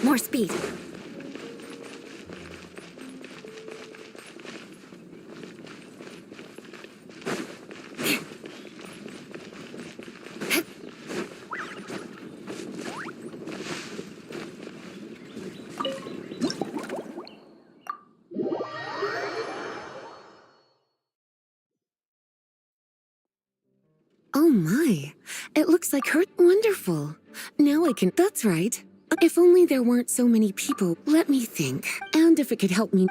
More speed. Oh my, it looks like her. Wonderful. Now I can. That's right. If only there weren't so many people. Let me think. And if it could help me.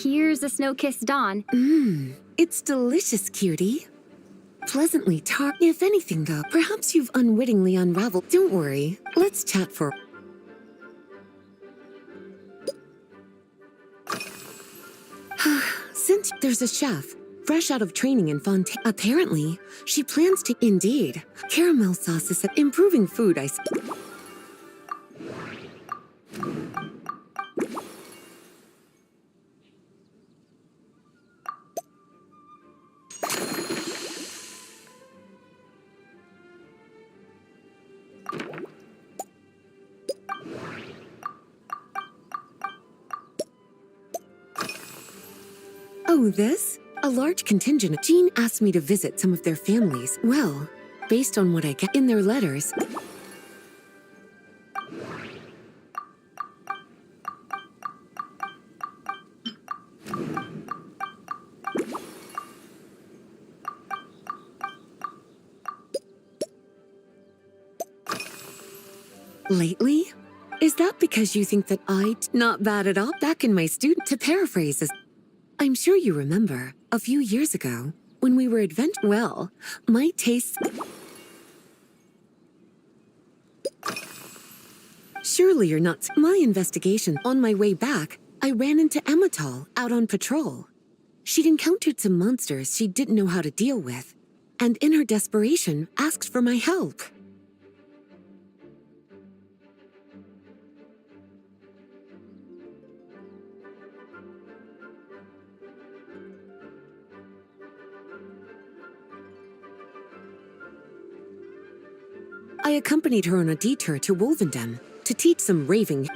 Here's a snow-kissed dawn. It's delicious, cutie. Pleasantly tart. If anything, though, perhaps you've unwittingly unraveled. Don't worry. Let's chat for. Since there's a chef, fresh out of training in Fontaine. Apparently, she plans to. Indeed. Caramel sauce is improving food, I. Oh, this? A large contingent. Jean asked me to visit some of their families. Well, based on what I get in their letters. Lately? Is that because you think that not bad at all? Back in my student, to paraphrase is, I'm sure you remember, a few years ago, when we were well, my tastes. Surely you're not. My investigation. On my way back, I ran into Emmetall out on patrol. She'd encountered some monsters she didn't know how to deal with, and in her desperation, asked for my help. I accompanied her on a detour to Wolvendam to teach some raving.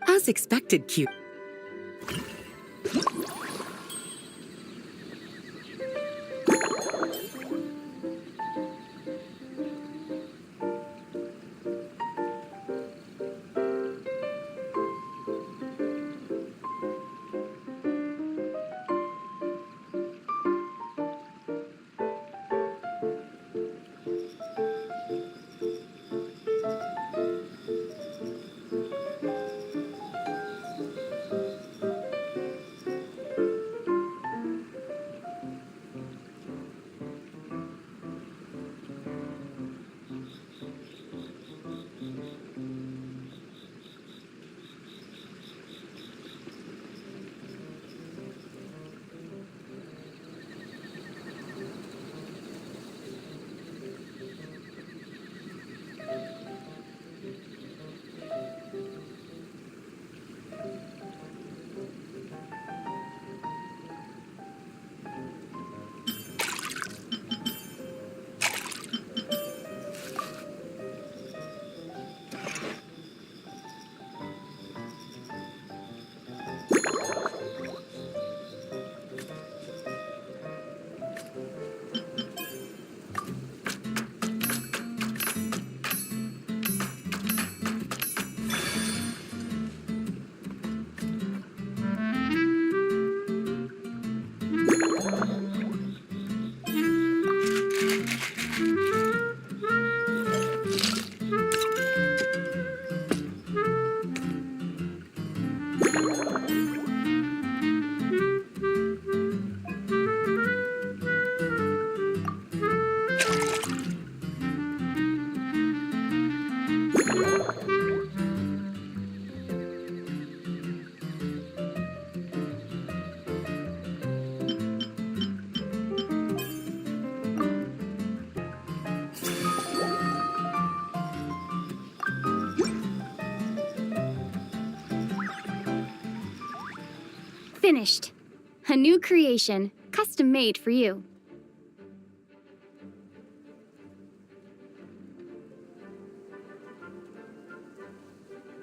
As expected, cute. Finished. A new creation, custom made for you.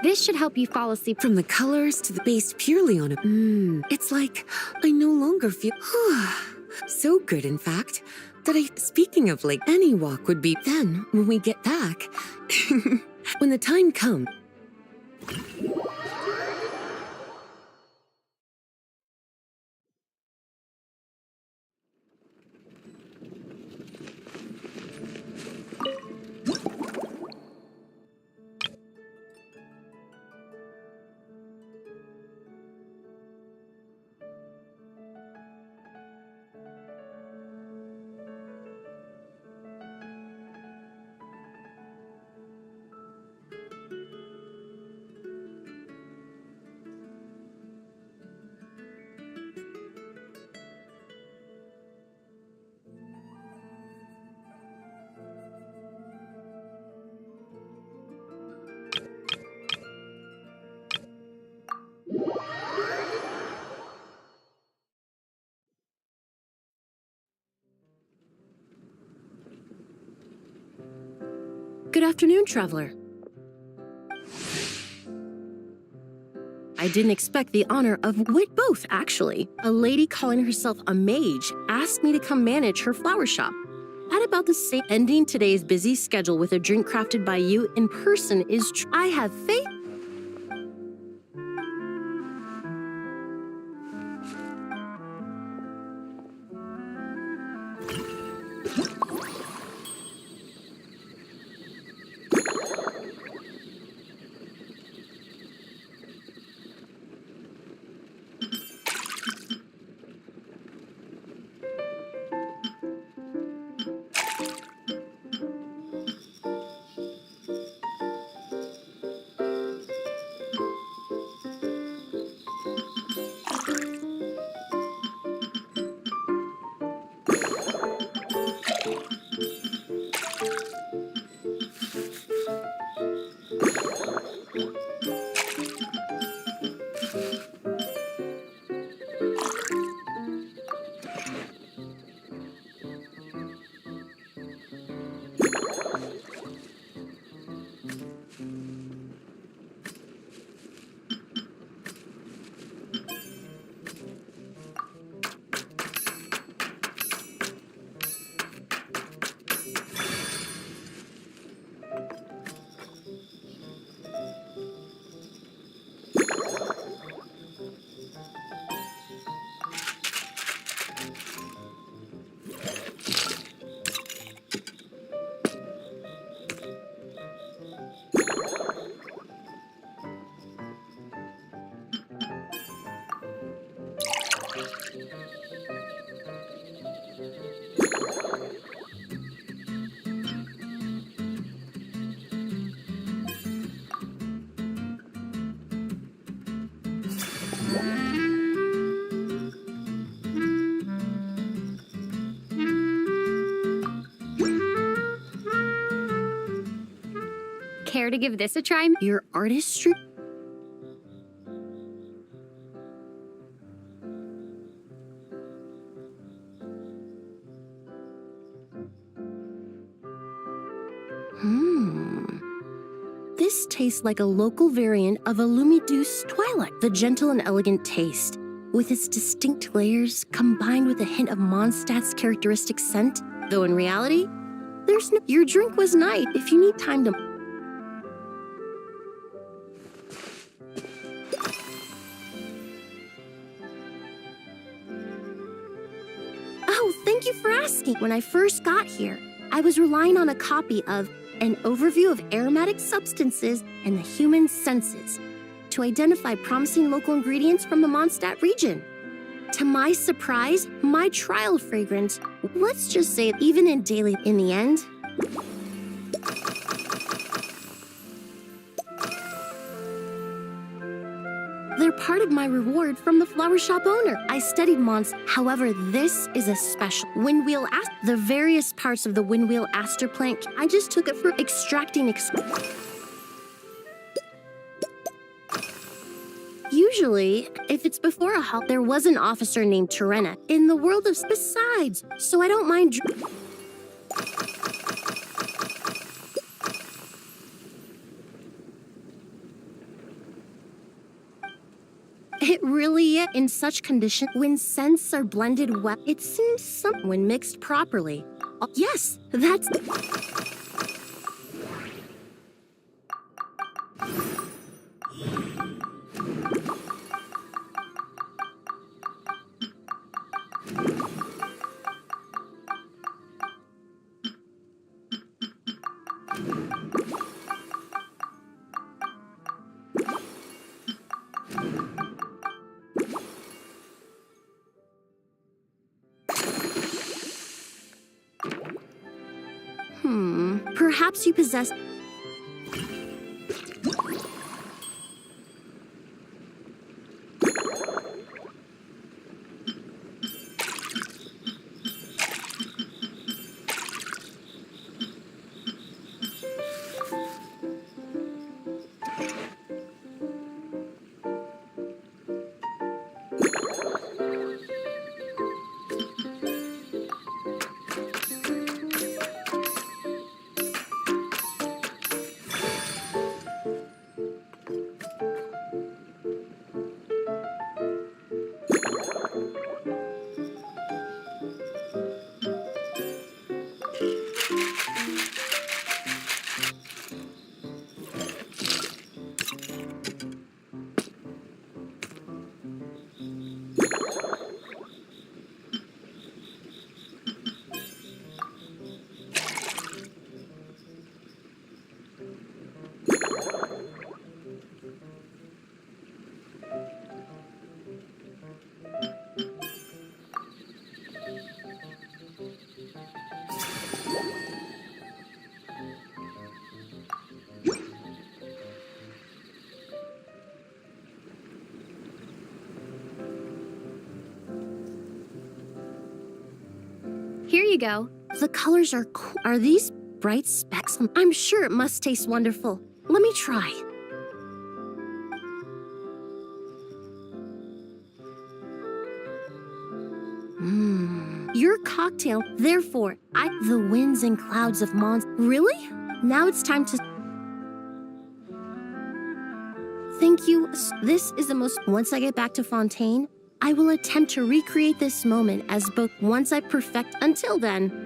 This should help you fall asleep. From the colors to the based purely on it. It's like I no longer feel so good, in fact, that speaking of like, any walk would be then when we get back. When the time comes. Good afternoon, traveler. I didn't expect the honor of both, actually. A lady calling herself a mage asked me to come manage her flower shop. At about the same ending today's busy schedule with a drink crafted by you in person is I have faith. Care to give this a try? Your artistry? This tastes like a local variant of a Lumideuse Twilight. The gentle and elegant taste, with its distinct layers combined with a hint of Mondstadt's characteristic scent, though in reality, there's no— Your drink was nice. If you need time to— Oh, thank you for asking. When I first got here, I was relying on a copy of An Overview of Aromatic Substances and the Human Senses to identify promising local ingredients from the Mondstadt region. To my surprise, my trial fragrance, let's just say even in the end, they're part of my reward from the flower shop owner. I studied Mons. However, this is a special windwheel the various parts of the windwheel aster plant. I just took it for extracting. Usually, if it's before a halt, there was an officer named Terena in the world of besides, so I don't mind. It really is. In such condition, when scents are blended well, it seems some when mixed properly. Yes, that's. Perhaps you possess. Here you go. The colors are cool. Are these bright specks? I'm sure it must taste wonderful. Let me try. Your cocktail, therefore, the winds and clouds of Mons. Really? Now it's time to. Thank you. This is the most. Once I get back to Fontaine, I will attempt to recreate this moment as both once I perfect. Until then.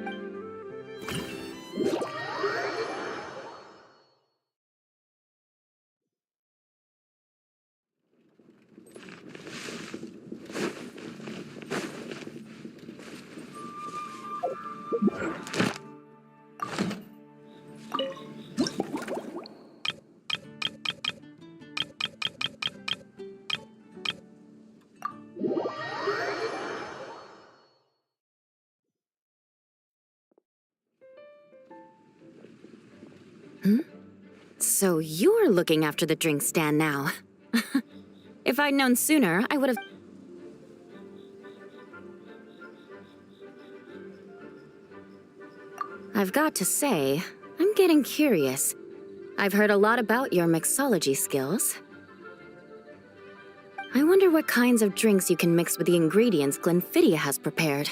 So you're looking after the drink stand now. If I'd known sooner, I would have... I've got to say, I'm getting curious. I've heard a lot about your mixology skills. I wonder what kinds of drinks you can mix with the ingredients Glenfiddich has prepared.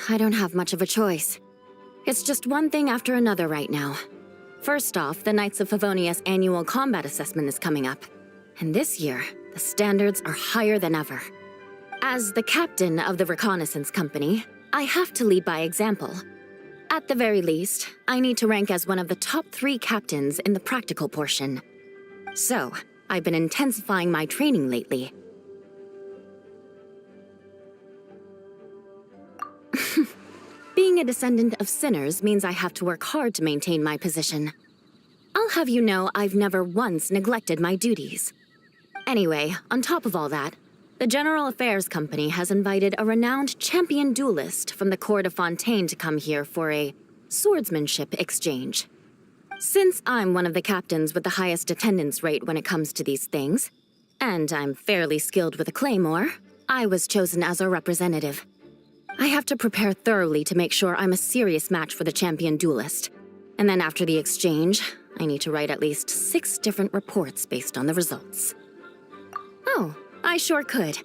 I don't have much of a choice. It's just one thing after another right now. First off, the Knights of Favonius annual combat assessment is coming up. And this year, the standards are higher than ever. As the captain of the reconnaissance company, I have to lead by example. At the very least, I need to rank as one of the top 3 captains in the practical portion. So, I've been intensifying my training lately. Being a descendant of sinners means I have to work hard to maintain my position. I'll have you know I've never once neglected my duties. Anyway, on top of all that, the General Affairs Company has invited a renowned champion duelist from the court of Fontaine to come here for a swordsmanship exchange. Since I'm one of the captains with the highest attendance rate when it comes to these things, and I'm fairly skilled with a claymore, I was chosen as a representative. I have to prepare thoroughly to make sure I'm a serious match for the champion duelist. And then after the exchange, I need to write at least 6 different reports based on the results. Oh, I sure could.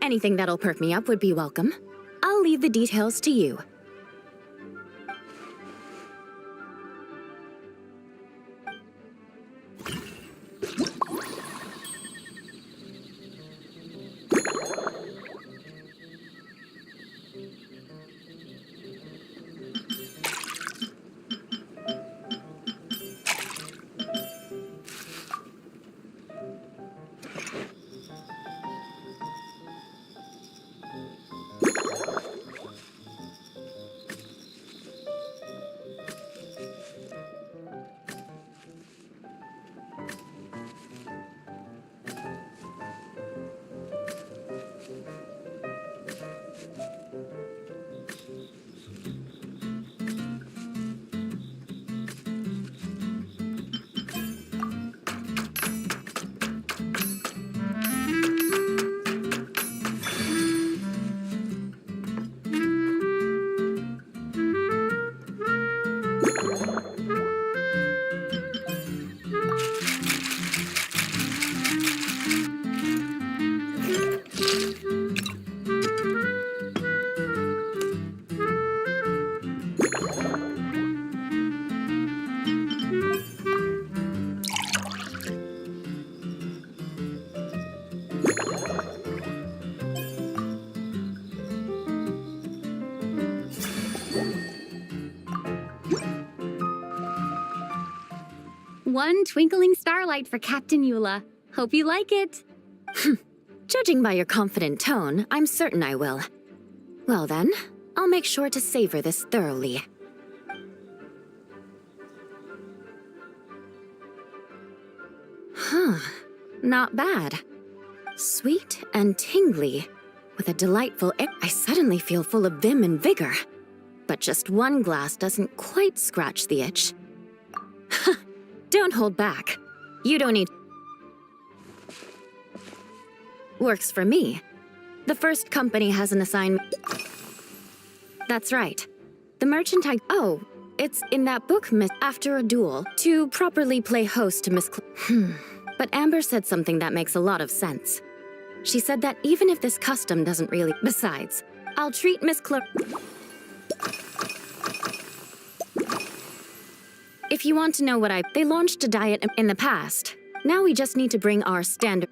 Anything that'll perk me up would be welcome. I'll leave the details to you. One twinkling starlight for Captain Eula. Hope you like it. Judging by your confident tone, I'm certain I will. Well then, I'll make sure to savor this thoroughly. Huh, not bad. Sweet and tingly, with a delightful I suddenly feel full of vim and vigor. But just one glass doesn't quite scratch the itch. Don't hold back. You don't need... Works for me. The first company has an assignment... That's right. The merchant Oh, it's in that book, Miss... After a duel, to properly play host to Miss... But Amber said something that makes a lot of sense. She said that even if this custom doesn't really... Besides, I'll treat Miss If you want to know what They launched a diet in the past. Now we just need to bring our standard...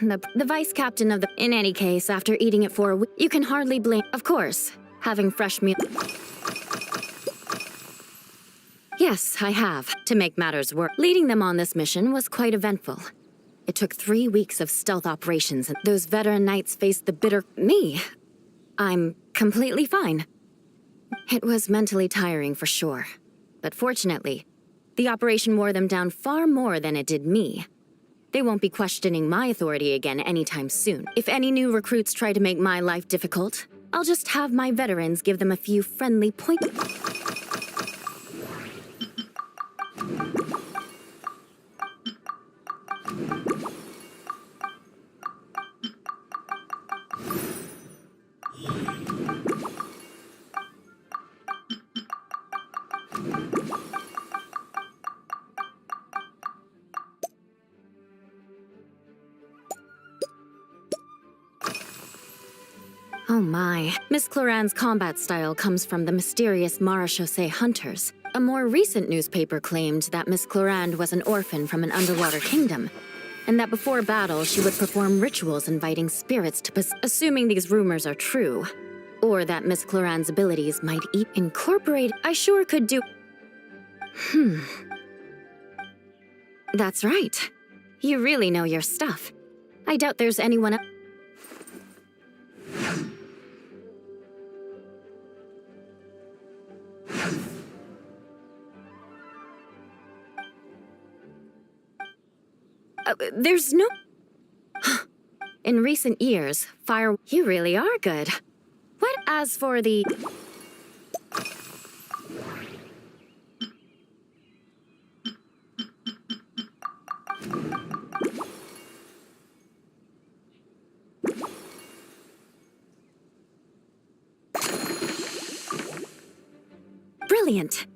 the vice captain of the... In any case, after eating it for a week, you can hardly blame... Of course, having fresh meal... Yes, I have. To make matters worse, leading them on this mission was quite eventful. It took 3 weeks of stealth operations, and those veteran knights faced the bitter... Me? I'm completely fine. It was mentally tiring for sure. But fortunately, the operation wore them down far more than it did me. They won't be questioning my authority again anytime soon. If any new recruits try to make my life difficult, I'll just have my veterans give them a few friendly points. Oh my. Miss Cloran's combat style comes from the mysterious Marechaussee hunters. A more recent newspaper claimed that Miss Cloran was an orphan from an underwater kingdom, and that before battle she would perform rituals inviting spirits to assuming these rumors are true. Or that Miss Cloran's abilities might incorporate... I sure could do... That's right. You really know your stuff. I doubt there's anyone... There's no... In recent years, fire... You really are good. What as for the... brilliant.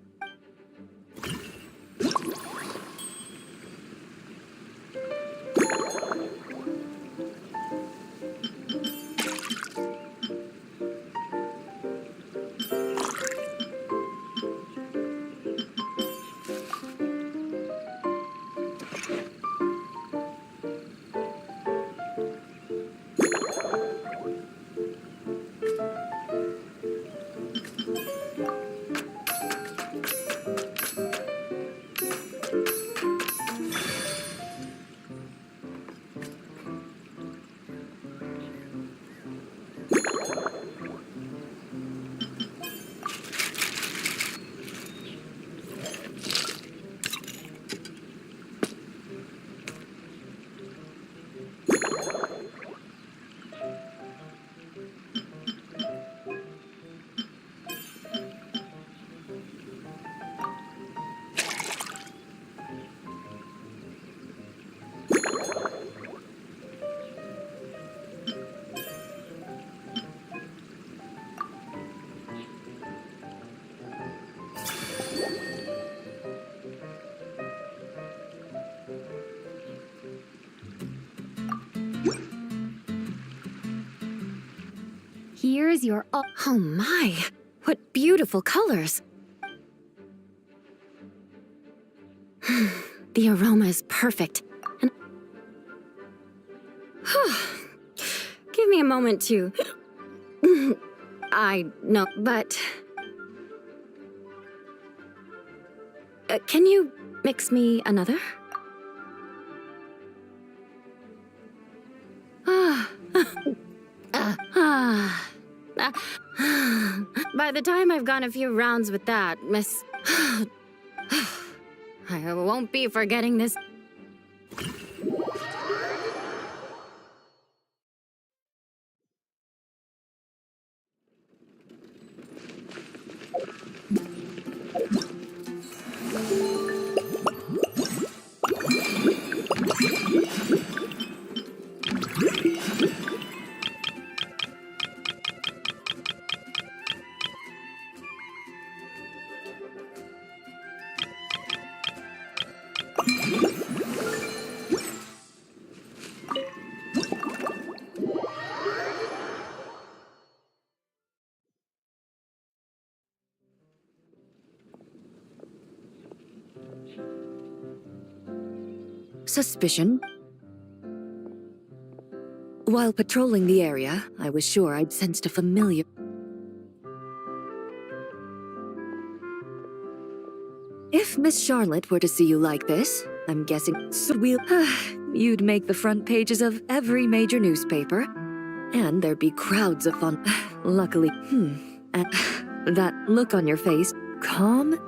Here's your. Oh my, what beautiful colors. The aroma is perfect. And give me a moment to. I know, but can you mix me another? By the time I've gone a few rounds with that, Miss... I won't be forgetting this. Suspicion? While patrolling the area, I was sure I'd sensed a familiar... If Miss Charlotte were to see you like this, I'm guessing you'd make the front pages of every major newspaper. And there'd be crowds of fun. Luckily, and that look on your face, calm.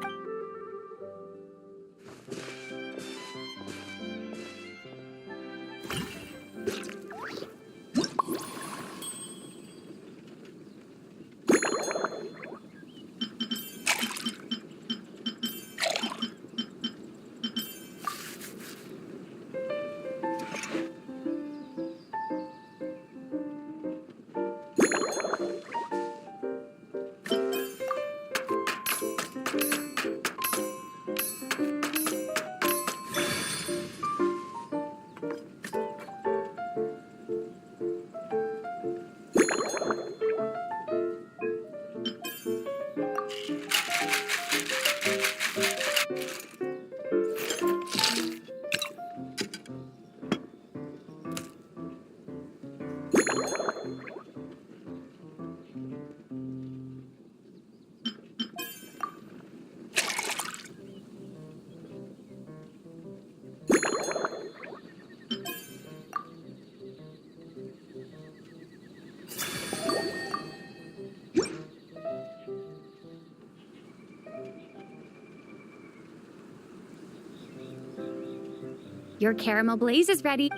Your caramel blaze is ready.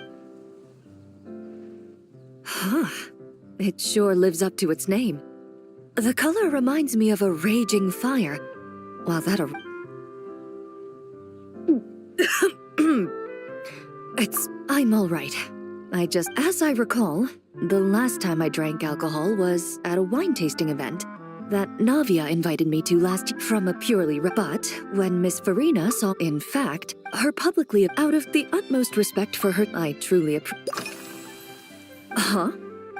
Huh. It sure lives up to its name. The color reminds me of a raging fire. While that I'm all right. As I recall, the last time I drank alcohol was at a wine tasting event. that Navia invited me to last from a purely but when Miss Farina saw, in fact, her publicly out of the utmost respect for her, I truly Huh?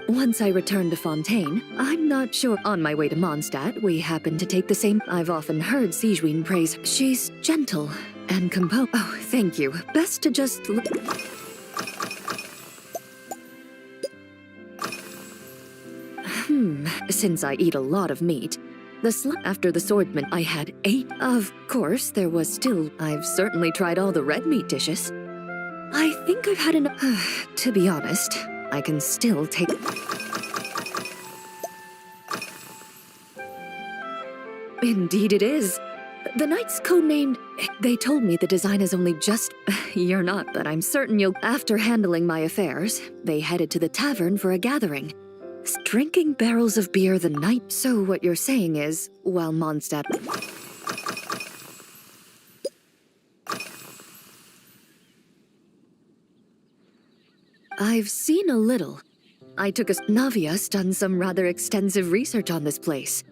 Once I returned to Fontaine, I'm not sure. On my way to Mondstadt, we happened to take the same. I've often heard Sigewinne praise. She's gentle and composed. Oh, thank you. Best to just look. Since I eat a lot of meat, after the swordsman I had 8. Of course, there was still. I've certainly tried all the red meat dishes. I think I've had enough. To be honest, I can still take. Indeed it is. The knight's codenamed. They told me the design is only just. You're not, but I'm certain you'll. After handling my affairs, they headed to the tavern for a gathering. Drinking barrels of beer the night. So what you're saying is, while Mondstadt. I've seen a little. I took a. Navia's done some rather extensive research on this place.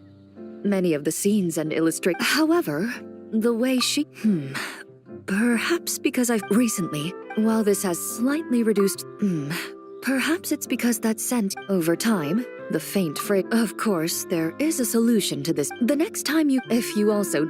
Many of the scenes and illustrate. However, the way she. Perhaps because I've recently, while this has slightly reduced. Perhaps it's because that scent, over time, the faint phrase. Of course, there is a solution to this. The next time you. If you also.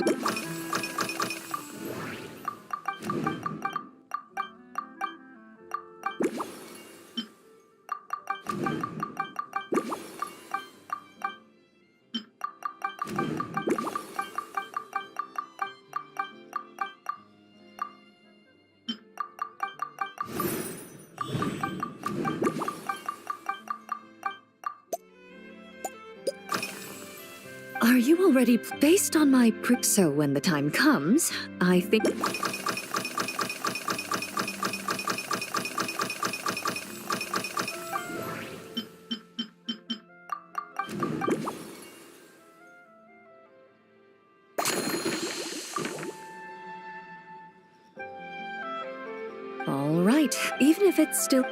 Are you already based on my so when the time comes, I think. All right, even if it's still.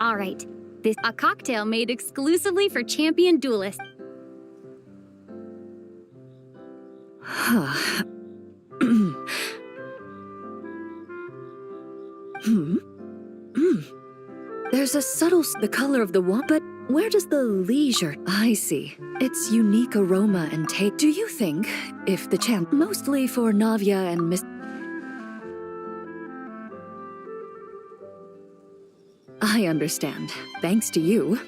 All right, this a cocktail made exclusively for champion duelists. There's a subtle the color of the wine, but where does the leisure? I see. Its unique aroma and taste. Do you think if the champ mostly for Navia and Miss. I understand. Thanks to you.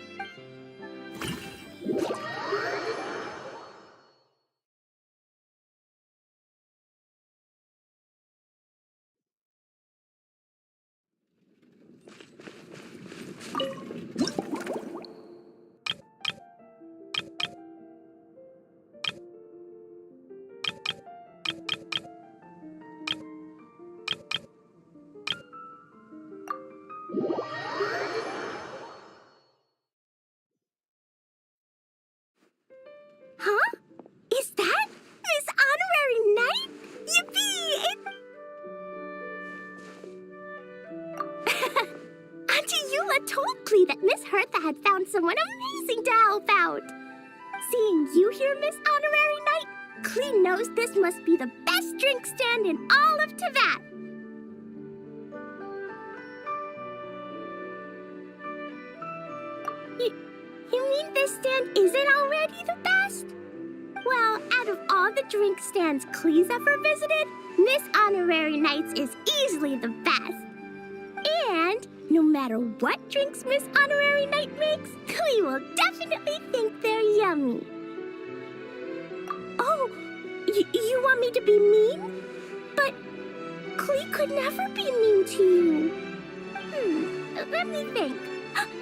Huh? Is that Miss Honorary Knight? Yippee! Auntie Eula told Clee that Miss Hertha had found someone amazing to help out. Seeing you here, Miss Honorary Knight, Klee knows this must be the best drink stand in all of Teyvat. You mean this stand isn't already the best? Well, out of all the drink stands Klee's ever visited, Miss Honorary Knight's is easily the best. And no matter what drinks Miss Honorary Knight makes, Klee will definitely think they're yummy. Oh, you want me to be mean? But Klee could never be mean to you. Let me think.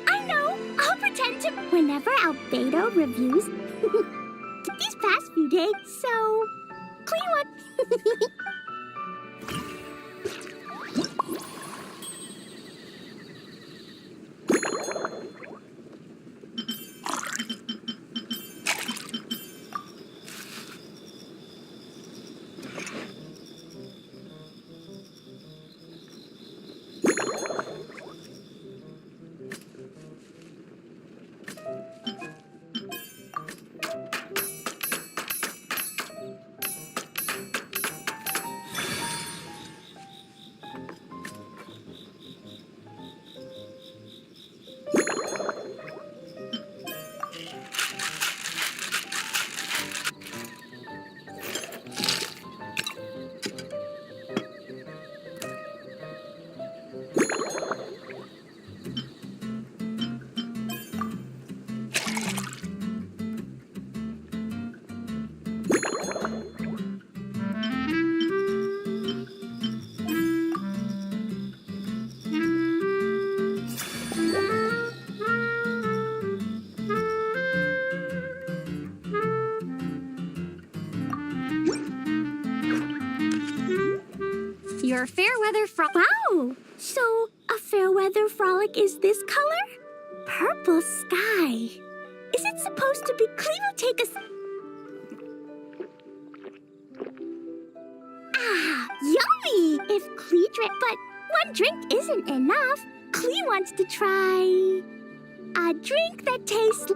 I know! I'll pretend to whenever Albedo reviews these past few days, so Klee what? Your Fairweather Frolic. Wow! So, a Fairweather Frolic is this color? Purple sky. Is it supposed to be Klee will take us? Ah, yummy! If Klee drank, but one drink isn't enough. Klee wants to try a drink that tastes,